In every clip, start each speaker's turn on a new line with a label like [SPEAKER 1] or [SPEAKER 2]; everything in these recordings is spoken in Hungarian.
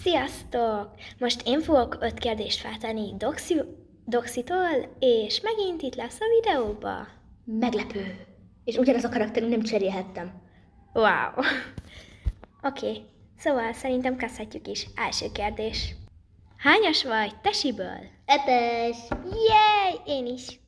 [SPEAKER 1] Sziasztok! Most én fogok 5 kérdést feltenni Doxitól, és megint itt lesz a videóba.
[SPEAKER 2] Meglepő. És ugyanaz a karakterünk nem cserélhettem.
[SPEAKER 1] Wow! Oké, szóval szerintem kezdhetjük is. Első kérdés. Hányas vagy tesiből?
[SPEAKER 2] 5-es.
[SPEAKER 1] Jéj! Én is.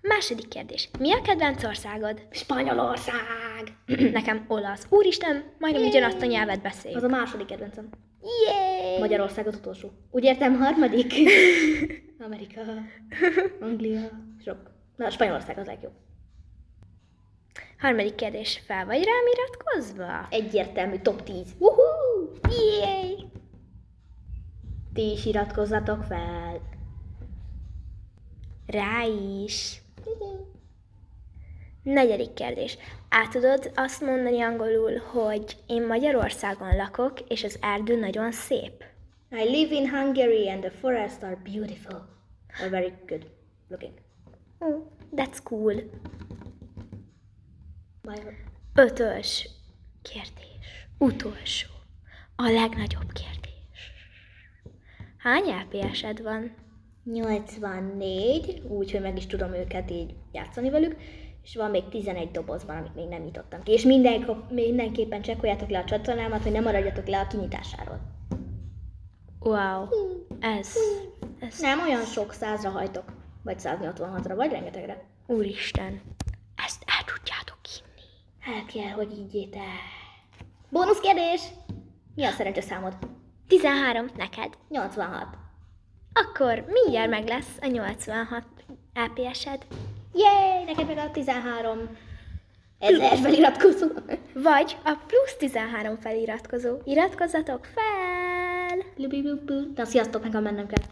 [SPEAKER 1] Második kérdés. Mi a kedvenc országod?
[SPEAKER 2] Spanyolország.
[SPEAKER 1] Nekem olasz. Úristen, majdnem ugyanazt a nyelvet beszéljük.
[SPEAKER 2] Az a második kedvencem.
[SPEAKER 1] Jéj!
[SPEAKER 2] Magyarország az utolsó. Úgy értem, harmadik. Amerika, Anglia, sok. Na, Spanyolország az legjobb.
[SPEAKER 1] Harmadik kérdés. Fel vagy rám iratkozva?
[SPEAKER 2] Egyértelmű top 10. Woohoo!
[SPEAKER 1] Jéj!
[SPEAKER 2] Ti is iratkozzatok fel.
[SPEAKER 1] Rá is. Negyedik kérdés. Át tudod azt mondani angolul, hogy én Magyarországon lakok, és az erdő nagyon szép?
[SPEAKER 2] I live in Hungary and the forests are beautiful. Or very good looking.
[SPEAKER 1] Oh, that's cool.
[SPEAKER 2] My...
[SPEAKER 1] 5. kérdés. Utolsó. A legnagyobb kérdés. Hány LPS-ed van?
[SPEAKER 2] 84, úgyhogy meg is tudom őket így játszani velük, és van még 11 dobozban, amit még nem nyitottam ki. És mindenképpen csekkoljátok le a csatornámat, hogy ne maradjatok le a kinyitásáról.
[SPEAKER 1] Wow, ez.
[SPEAKER 2] Nem olyan sok 100-ra hajtok, vagy 186-ra, vagy rengetegre.
[SPEAKER 1] Úristen, ezt el tudjátok hinni.
[SPEAKER 2] El kell, hogy ígyétek. Bónusz kérdés! Mi a szerencsés számod?
[SPEAKER 1] 13 neked.
[SPEAKER 2] 86.
[SPEAKER 1] Akkor mindjárt meg lesz a 86 LPS-ed.
[SPEAKER 2] Jéj, neked meg a 13 ezer feliratkozó.
[SPEAKER 1] Vagy a plusz 13 feliratkozó. Iratkozzatok fel!
[SPEAKER 2] Na, sziasztok, nekem mennem kell.